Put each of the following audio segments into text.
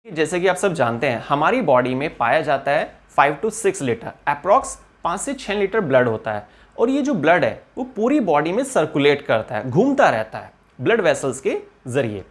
जैसे कि आप सब जानते हैं हमारी बॉडी में पाया जाता है 5 to 6 लीटर अप्रॉक्स 5 से 6 लीटर ब्लड होता है और ये जो ब्लड है वो पूरी बॉडी में सर्कुलेट करता है, घूमता रहता है ब्लड वेसल्स के जरिए।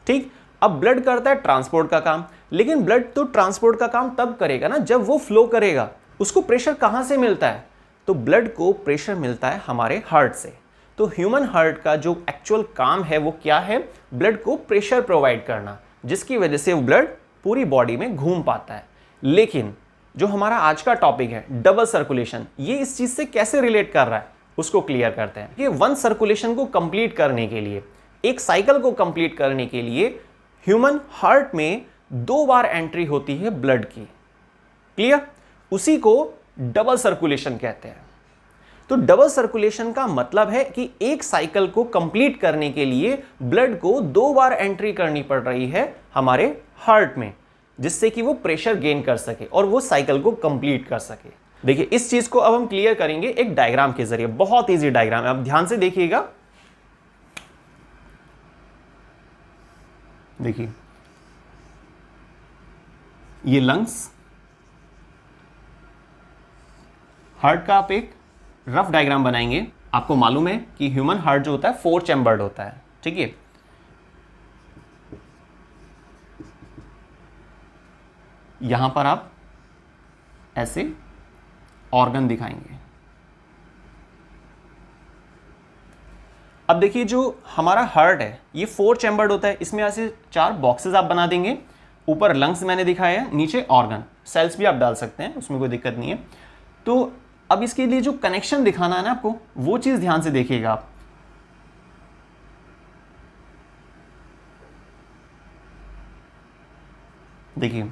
ठीक, अब ब्लड करता है ट्रांसपोर्ट का काम, लेकिन ब्लड तो ट्रांसपोर्ट का काम तब करेगा ना जब वो फ्लो करेगा। उसको प्रेशर कहाँ से मिलता है? तो ब्लड को प्रेशर मिलता है हमारे हार्ट से। तो ह्यूमन हार्ट का जो एक्चुअल काम है वो क्या है? ब्लड को प्रेशर प्रोवाइड करना, जिसकी वजह से वो ब्लड पूरी बॉडी में घूम पाता है। लेकिन जो हमारा आज का टॉपिक है डबल सर्कुलेशन, ये इस चीज से कैसे रिलेट कर रहा है उसको क्लियर करते हैं। कि वन सर्कुलेशन को कंप्लीट करने के लिए, एक साइकिल को कंप्लीट करने के लिए ह्यूमन हार्ट में 2 बार एंट्री होती है ब्लड की। क्लियर? उसी को डबल सर्कुलेशन कहते हैं। तो डबल सर्कुलेशन का मतलब है कि एक साइकिल को कंप्लीट करने के लिए ब्लड को 2 बार एंट्री करनी पड़ रही है हमारे हार्ट में, जिससे कि वो प्रेशर गेन कर सके और वो साइकिल को कंप्लीट कर सके। देखिए, इस चीज को अब हम क्लियर करेंगे एक डायग्राम के जरिए। बहुत इजी डायग्राम है, अब ध्यान से देखिएगा। देखिए, ये लंग्स, हार्ट का आप एक रफ डायग्राम बनाएंगे। आपको मालूम है कि ह्यूमन हार्ट जो होता है 4 चैम्बर्ड होता है। ठीक है, यहां पर आप ऐसे ऑर्गन दिखाएंगे। अब देखिए, जो हमारा हार्ट है ये 4 चैम्बर्ड होता है। इसमें ऐसे 4 बॉक्सेस आप बना देंगे। ऊपर लंग्स मैंने दिखाया है, नीचे ऑर्गन, सेल्स भी आप डाल सकते हैं, उसमें कोई दिक्कत नहीं है। तो अब इसके लिए जो कनेक्शन दिखाना है ना आपको, वो चीज ध्यान से देखिएगा आप। देखिए,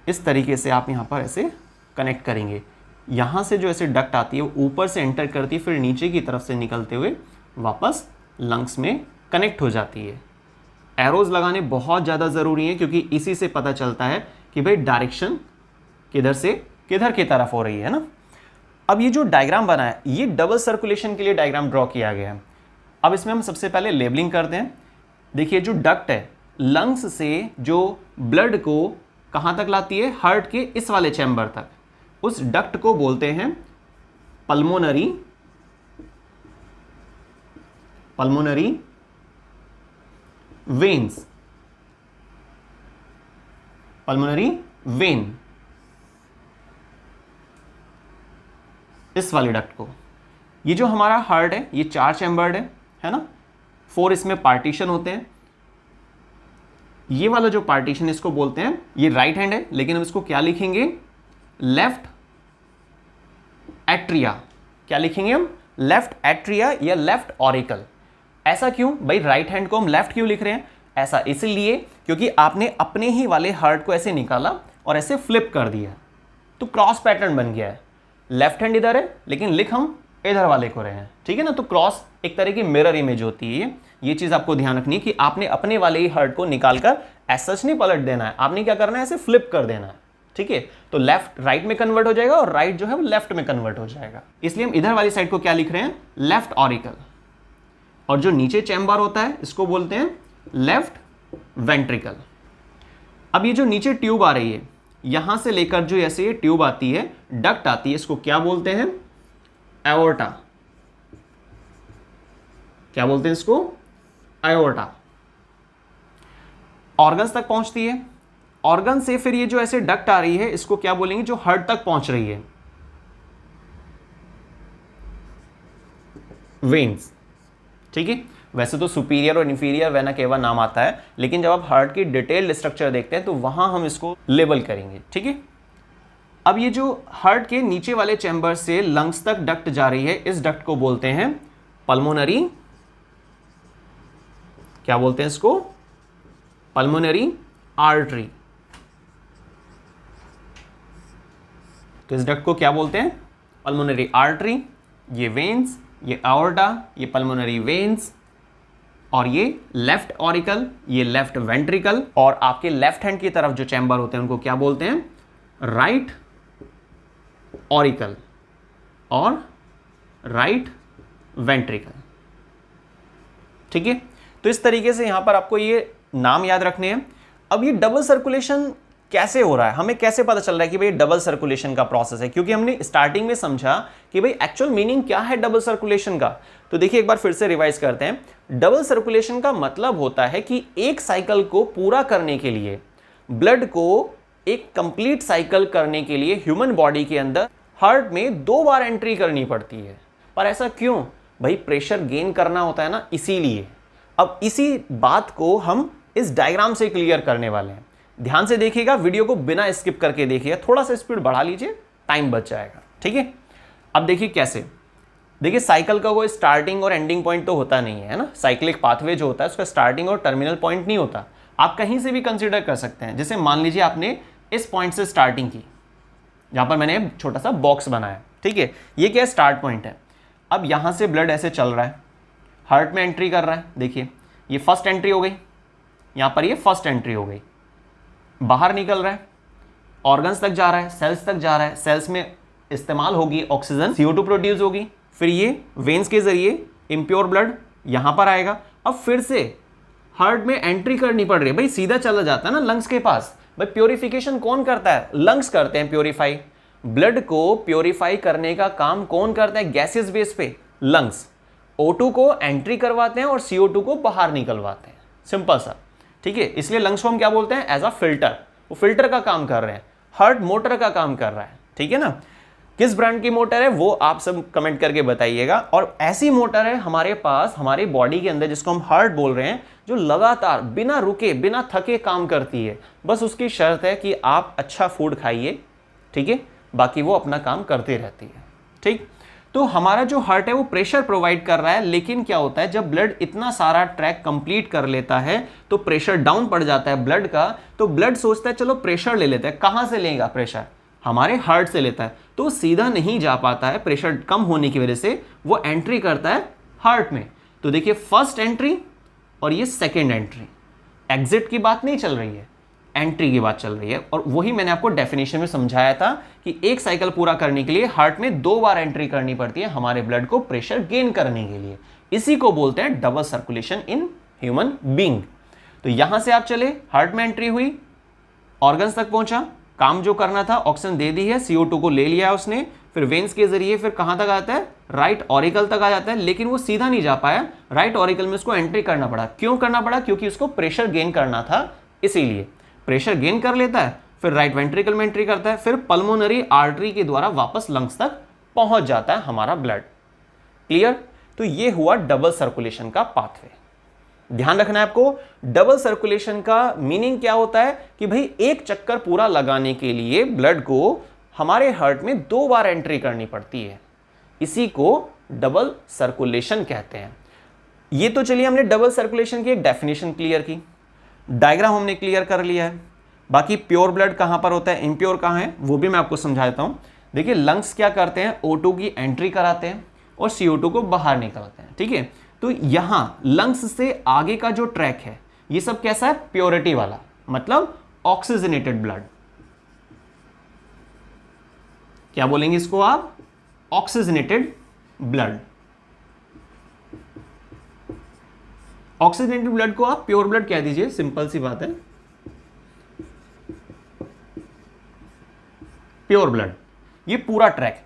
इस तरीके से आप यहां पर ऐसे कनेक्ट करेंगे। यहां से जो ऐसे डक्ट आती है वो ऊपर से एंटर करती है, फिर नीचे की तरफ से निकलते हुए वापस लंग्स में कनेक्ट हो जाती है। एरोज लगाने बहुत ज़्यादा ज़रूरी है, क्योंकि इसी से पता चलता है कि भाई डायरेक्शन किधर से किधर की तरफ हो रही है ना। अब ये जो डायग्राम बना है ये डबल सर्कुलेशन के लिए डायग्राम ड्रॉ किया गया है। अब इसमें हम सबसे पहले लेबलिंग करते हैं। देखिए, जो डक्ट है लंग्स से जो ब्लड को कहाँ तक लाती है? हार्ट के इस वाले चैम्बर तक। उस डक्ट को बोलते हैं पल्मोनरी वेन्स, पल्मोनरी वेन, इस वाले डक्ट को। ये जो हमारा हार्ट है ये 4 चैम्बर्ड है ना। 4 इसमें पार्टीशन होते हैं। ये वाला जो पार्टीशन इसको बोलते हैं, ये राइट हैंड है, लेकिन हम इसको क्या लिखेंगे? Left atria. क्या लिखेंगे हम? लेफ्ट एट्रिया या लेफ्ट ऑरिकल। ऐसा क्यों भाई? राइट हैंड को हम लेफ्ट क्यों लिख रहे हैं? ऐसा इसलिए क्योंकि आपने अपने ही वाले हार्ट को ऐसे निकाला और ऐसे फ्लिप कर दिया, तो क्रॉस पैटर्न बन गया है। लेफ्ट हैंड इधर है लेकिन लिख हम इधर वाले को रहे हैं। ठीक है ना। तो क्रॉस एक तरह की मिरर इमेज होती है। ये चीज आपको ध्यान रखनी है कि आपने अपने वाले ही हार्ट को निकालकर ऐसा नहीं पलट देना है, आपने क्या करना है? ऐसे फ्लिप कर देना है। ठीक है, तो लेफ्ट राइट में कन्वर्ट हो जाएगा और राइट जो है वो लेफ्ट में कन्वर्ट हो जाएगा। इसलिए हम इधर वाली साइड को क्या लिख रहे हैं? Left auricle. और जो नीचे चैम्बर होता है इसको बोलते हैं लेफ्ट वेंट्रिकल। अब ये जो नीचे ट्यूब आ रही है, यहां से लेकर जो ऐसे ये ट्यूब आती है, डक्ट आती है, इसको क्या बोलते हैं? एओर्टा। क्या बोलते हैं इसको? एओर्टा। ऑर्गन्स तक पहुंचती है। ऑर्गन से फिर ये जो ऐसे डक्ट आ रही है इसको क्या बोलेंगे? जो हार्ट तक पहुंच रही है, वेन्स। ठीक है, वैसे तो सुपीरियर और इंफीरियर वेना केवा नाम आता है, लेकिन जब आप हार्ट की डिटेल्ड स्ट्रक्चर देखते हैं तो वहां हम इसको लेबल करेंगे। ठीक है, अब ये जो हार्ट के नीचे वाले चैम्बर से लंग्स तक डक्ट जा रही है, इस डक्ट को बोलते हैं पल्मोनरी, क्या बोलते हैं इसको? Pulmonary artery. तो इस डक्ट को क्या बोलते हैं? Pulmonary artery. ये वेन्स, ये आवर्टा, ये पल्मोनरी वेन्स, और ये लेफ्ट ऑरिकल, ये लेफ्ट वेंट्रिकल। और आपके लेफ्ट हैंड की तरफ जो चैम्बर होते हैं उनको क्या बोलते हैं? राइट ऑरिकल और राइट वेंट्रिकल। ठीक है, तो इस तरीके से यहां पर आपको ये नाम याद रखने हैं। अब ये डबल सर्कुलेशन कैसे हो रहा है, हमें कैसे पता चल रहा है कि भाई डबल सर्कुलेशन का प्रोसेस है, क्योंकि हमने स्टार्टिंग में समझा कि भाई एक्चुअल मीनिंग क्या है डबल सर्कुलेशन का। तो देखिए एक बार फिर से रिवाइज करते हैं। डबल सर्कुलेशन का मतलब होता है कि एक साइकिल को पूरा करने के लिए, ब्लड को एक कंप्लीट साइकिल करने के लिए ह्यूमन बॉडी के अंदर हार्ट में 2 बार एंट्री करनी पड़ती है। पर ऐसा क्यों? भाई प्रेशर गेन करना होता है ना, इसीलिए। अब इसी बात को हम इस डायग्राम से क्लियर करने वाले हैं। ध्यान से देखिएगा, वीडियो को बिना स्किप करके देखिएगा, थोड़ा सा स्पीड बढ़ा लीजिए, टाइम बच जाएगा, ठीक है। अब देखिए कैसे। देखिए साइकिल का कोई स्टार्टिंग और एंडिंग पॉइंट तो होता नहीं है ना। साइक्लिक पाथवे जो होता है उसका स्टार्टिंग और टर्मिनल पॉइंट नहीं होता। आप कहीं से भी कंसीडर कर सकते हैं। जैसे मान लीजिए आपने इस पॉइंट से स्टार्टिंग की, जहां पर मैंने छोटा सा बॉक्स बनाया, ठीक है। ये क्या है? स्टार्ट पॉइंट है। अब यहां से ब्लड ऐसे चल रहा है, हार्ट में एंट्री कर रहा है। देखिए ये फर्स्ट एंट्री हो गई, यहां पर ये फर्स्ट एंट्री हो गई, बाहर निकल रहा है, ऑर्गन्स तक जा रहा है, सेल्स तक जा रहा है, सेल्स में इस्तेमाल होगी ऑक्सीजन, CO2 प्रोड्यूस होगी, फिर ये वेन्स के जरिए इम्प्योर ब्लड यहां पर आएगा। अब फिर से हार्ट में एंट्री करनी पड़ रही है, भाई सीधा चला जाता है ना लंग्स के पास। भाई प्योरिफिकेशन कौन करता है? लंग्स करते हैं प्योरीफाई। ब्लड को प्योरीफाई करने का काम कौन करता है गैसियस बेस पे? लंग्स। O2 को एंट्री करवाते हैं और CO2 को बाहर निकलवाते हैं, सिंपल सा, ठीक है। इसलिए लंग्स को हम क्या बोलते हैं? As a filter. वो फिल्टर का काम कर रहे हैं, हार्ट मोटर का काम कर रहा है, ठीक है ना। किस ब्रांड की मोटर है वो आप सब कमेंट करके बताइएगा। और ऐसी मोटर है हमारे पास, हमारी बॉडी के अंदर, जिसको हम हार्ट बोल रहे हैं, जो लगातार बिना रुके बिना थके काम करती है। बस उसकी शर्त है कि आप अच्छा फूड खाइए, ठीक है, बाकी वो अपना काम करती रहती है, ठीक। तो हमारा जो हार्ट है वो प्रेशर प्रोवाइड कर रहा है, लेकिन क्या होता है जब ब्लड इतना सारा ट्रैक कंप्लीट कर लेता है तो प्रेशर डाउन पड़ जाता है ब्लड का। तो ब्लड सोचता है चलो प्रेशर ले लेते हैं। कहां से लेगा प्रेशर? हमारे हार्ट से लेता है। तो सीधा नहीं जा पाता है, प्रेशर कम होने की वजह से वो एंट्री करता है हार्ट में। तो देखिए फर्स्ट एंट्री और ये सेकेंड एंट्री। एग्जिट की बात नहीं चल रही है, एंट्री की बात चल रही है। और वही मैंने आपको डेफिनेशन में समझाया था कि एक साइकिल पूरा करने के लिए हार्ट में 2 बार एंट्री करनी पड़ती है हमारे ब्लड को प्रेशर गेन करने के लिए। इसी को बोलते हैं double circulation in human being. तो यहां से आप चले, हार्ट में एंट्री हुई, ऑर्गन्स तक पहुंचा, काम जो करना था ऑक्सीजन दे दी है, CO2 को ले लिया है उसने, फिर वेन्स के जरिए फिर कहां तक आता है? राइट ऑरिकल तक आ जाता है। लेकिन वो सीधा नहीं जा पाया, राइट ऑरिकल में उसको एंट्री करना पड़ा। क्यों करना पड़ा? क्योंकि उसको प्रेशर गेन करना था, इसीलिए। प्रेशर गेन कर लेता है, फिर राइट वेंट्रिकल में एंट्री करता है, फिर पल्मोनरी आर्टरी के द्वारा वापस लंग्स तक पहुंच जाता है हमारा ब्लड। क्लियर? तो ये हुआ डबल सर्कुलेशन का पाथवे। ध्यान रखना है आपको, डबल सर्कुलेशन का मीनिंग क्या होता है कि भाई एक चक्कर पूरा लगाने के लिए ब्लड को हमारे हार्ट में 2 बार एंट्री करनी पड़ती है। इसी को डबल सर्कुलेशन कहते हैं। ये तो चलिए हमने डबल सर्कुलेशन की एक डेफिनेशन क्लियर की, डायग्राम हमने क्लियर कर लिया है। बाकी प्योर ब्लड कहां पर होता है, इम्प्योर कहां है, वो भी मैं आपको समझा देता हूं। देखिए लंग्स क्या करते हैं? O2 की एंट्री कराते हैं और CO2 को बाहर निकालते हैं, ठीक है। तो यहां लंग्स से आगे का जो ट्रैक है ये सब कैसा है? प्योरिटी वाला, मतलब ऑक्सीजनेटेड ब्लड। क्या बोलेंगे इसको आप? Oxygenated blood. ऑक्सीजनेटेड ब्लड को आप प्योर ब्लड कह दीजिए, सिंपल सी बात है। प्योर ब्लड, ये पूरा ट्रैक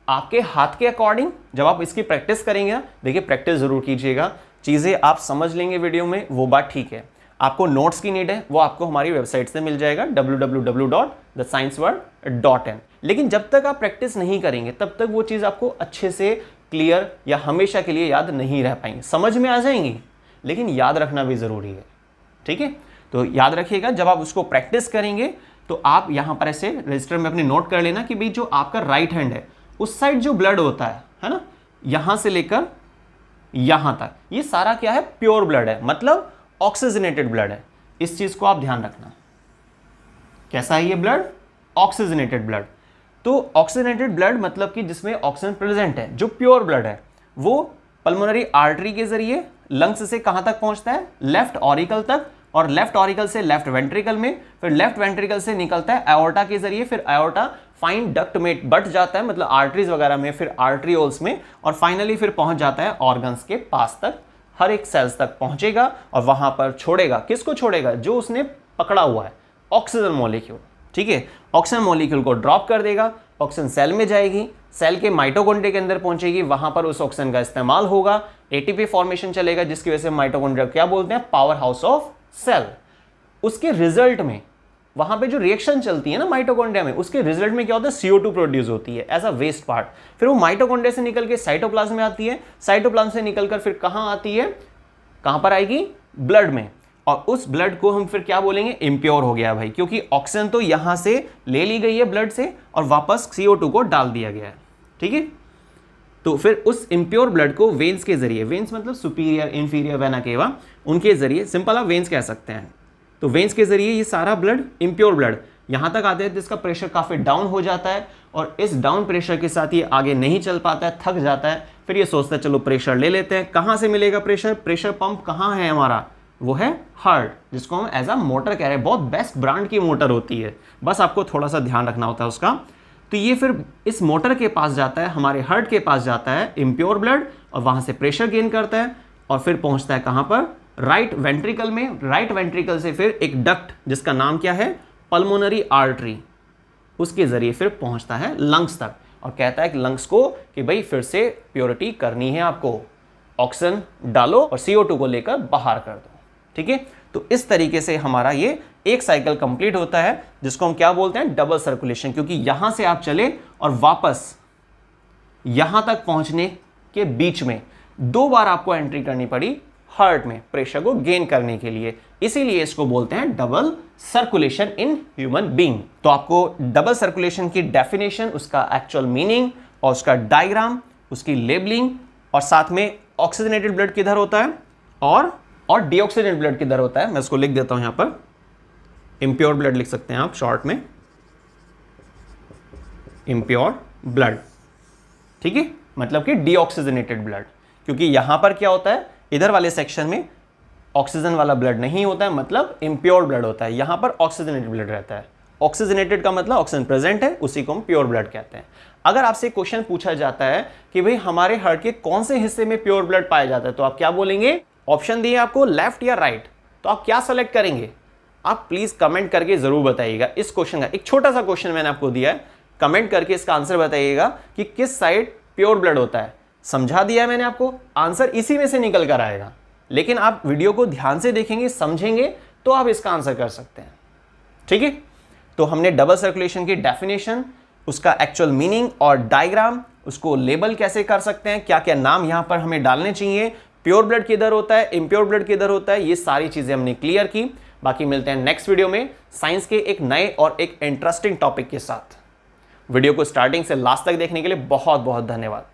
आपके हाथ के अकॉर्डिंग जब आप इसकी प्रैक्टिस करेंगे ना, देखिए प्रैक्टिस जरूर कीजिएगा, चीजें आप समझ लेंगे वीडियो में, वो बात ठीक है। आपको नोट्स की नीड है, वो आपको हमारी वेबसाइट से मिल जाएगा www.thescienceworld.in। लेकिन जब तक आप प्रैक्टिस नहीं करेंगे तब तक वो चीज आपको अच्छे से क्लियर या हमेशा के लिए याद नहीं रह पाएंगी। समझ में आ जाएंगी लेकिन याद रखना भी जरूरी है, ठीक है। तो याद रखिएगा, जब आप उसको प्रैक्टिस करेंगे तो आप यहां पर ऐसे रजिस्टर में अपने नोट कर लेना कि भाई जो आपका राइट हैंड है उस साइड जो ब्लड होता है ना, यहां से लेकर यहां तक ये सारा क्या है? प्योर ब्लड है, मतलब ऑक्सीजनेटेड ब्लड है। इस चीज को आप ध्यान रखना। कैसा है ये ब्लड? Oxygenated blood. तो ऑक्सीजनेटेड ब्लड मतलब कि जिसमें ऑक्सीजन प्रेजेंट है, जो प्योर ब्लड है, वो पल्मोनरी आर्टरी के जरिए लंग्स से कहां तक पहुंचता है? लेफ्ट ऑरिकल तक, और लेफ्ट ऑरिकल से लेफ्ट वेंट्रिकल में, फिर लेफ्ट वेंट्रिकल से निकलता है एओर्टा के जरिए, फिर एओर्टा फाइन डक्ट में बट जाता है, मतलब आर्टरीज वगैरह में, फिर आर्टरियोल्स में, और फाइनली फिर पहुंच जाता है ऑर्गन्स के पास तक हर एक सेल्स तक पहुंचेगा और वहां पर छोड़ेगा। किसको छोड़ेगा? जो उसने पकड़ा हुआ है, ऑक्सीजन मॉलिक्यूल। ठीक है, ऑक्सीजन मॉलिक्यूल को ड्रॉप कर देगा, ऑक्सीजन सेल में जाएगी, सेल के माइटोकॉन्ड्रिया के अंदर पहुंचेगी, वहां पर उस ऑक्सीजन का इस्तेमाल होगा, एटीपी फॉर्मेशन चलेगा, जिसकी वजह से माइटोकॉन्ड्रिया क्या बोलते हैं? Powerhouse of cell. उसके रिजल्ट में वहां पे जो रिएक्शन चलती है ना माइटोकॉन्ड्रिया में, उसके रिजल्ट में क्या होता है? CO2 प्रोड्यूस होती है एज अ वेस्ट पार्ट। फिर वो माइटोकॉन्ड्रिया से निकल के साइटोप्लाज्म में आती है, साइटोप्लाज्म से निकलकर फिर कहां आती है? कहां पर आएगी? ब्लड में। और उस ब्लड को हम फिर क्या बोलेंगे? इम्प्योर हो गया भाई, क्योंकि ऑक्सीजन तो यहां से ले ली गई है ब्लड से और वापस CO2 को डाल दिया गया है। ठीक है, तो फिर उस इम्प्योर ब्लड को वेन्स के जरिए, वेन्स मतलब सुपीरियर इंफीरियर वेना केवा, उनके जरिए, सिंपल आप वेन्स कह सकते हैं, तो वेन्स के जरिए ये सारा ब्लड, इम्प्योर ब्लड यहां तक आते हैं, जिसका प्रेशर काफी डाउन हो जाता है और इस डाउन प्रेशर के साथ ये आगे नहीं चल पाता है, थक जाता है। फिर ये सोचता है चलो प्रेशर ले लेते हैं। कहां से मिलेगा प्रेशर? प्रेशर पंप कहां है हमारा? वो है हार्ट, जिसको हम एज अ मोटर कह रहे हैं। बहुत बेस्ट ब्रांड की मोटर होती है, बस आपको थोड़ा सा ध्यान रखना होता है उसका। तो ये फिर इस मोटर के पास जाता है, हमारे हार्ट के पास जाता है इम्प्योर ब्लड, और वहां से प्रेशर गेन करता है और फिर पहुंचता है कहां पर? राइट वेंट्रिकल में। राइट वेंट्रिकल से फिर एक डक्ट, जिसका नाम क्या है? पल्मोनरी आर्टरी, उसके जरिए फिर पहुंचता है लंग्स तक और कहता है कि लंग्स को कि भाई फिर से प्योरिटी करनी है आपको, ऑक्सीजन डालो और CO2 को लेकर बाहर कर दो। ठीक है, तो इस तरीके से हमारा ये एक साइकिल कंप्लीट होता है, जिसको हम क्या बोलते हैं? Double circulation. क्योंकि यहां से आप चले और वापस यहां तक पहुंचने के बीच में 2 बार आपको एंट्री करनी पड़ी हार्ट में प्रेशर को गेन करने के लिए, इसीलिए इसको बोलते हैं double circulation in human being. तो आपको डबल सर्कुलेशन की डेफिनेशन, उसका एक्चुअल मीनिंग और उसका डायग्राम, उसकी लेबलिंग, और साथ में ऑक्सीजनेटेड ब्लड किधर होता है और डीऑक्सीजनेटेड ब्लड किधर होता है, मैं इसको लिख देता हूं यहां पर। इम्प्योर ब्लड लिख सकते हैं आप शॉर्ट में, इम्प्योर ब्लड। ठीक है, मतलब कि डीऑक्सीजनेटेड ब्लड, क्योंकि यहां पर क्या होता है? इधर वाले सेक्शन में ऑक्सीजन वाला ब्लड नहीं होता है, मतलब इम्प्योर ब्लड होता है। यहां पर ऑक्सीजनेटेड ब्लड रहता है। ऑक्सीजनेटेड का मतलब ऑक्सीजन प्रेजेंट है, उसी को हम प्योर ब्लड कहते हैं। अगर आपसे क्वेश्चन पूछा जाता है कि भाई हमारे हार्ट के कौन से हिस्से में प्योर ब्लड पाया जाता है, तो आप क्या बोलेंगे? ऑप्शन दिए आपको लेफ्ट या राइट, तो आप क्या सेलेक्ट करेंगे? आप प्लीज कमेंट करके जरूर बताइएगा। इस क्वेश्चन का एक छोटा सा क्वेश्चन मैंने आपको दिया है, कमेंट करके इसका आंसर बताइएगा कि किस साइड प्योर ब्लड होता है। समझा दिया है मैंने आपको, आंसर इसी में से निकल कर आएगा, लेकिन आप वीडियो को ध्यान से देखेंगे, समझेंगे, तो आप इसका आंसर कर सकते हैं। ठीक है, तो हमने डबल सर्कुलेशन की डेफिनेशन, उसका एक्चुअल मीनिंग और डायग्राम, उसको लेबल कैसे कर सकते हैं, क्या क्या नाम यहां पर हमें डालने चाहिए, प्योर ब्लड किधर होता है, इम्प्योर ब्लड किधर होता है, ये सारी चीजें हमने क्लियर की। बाकी मिलते हैं नेक्स्ट वीडियो में साइंस के एक नए और एक इंटरेस्टिंग टॉपिक के साथ। वीडियो को स्टार्टिंग से लास्ट तक देखने के लिए बहुत बहुत धन्यवाद।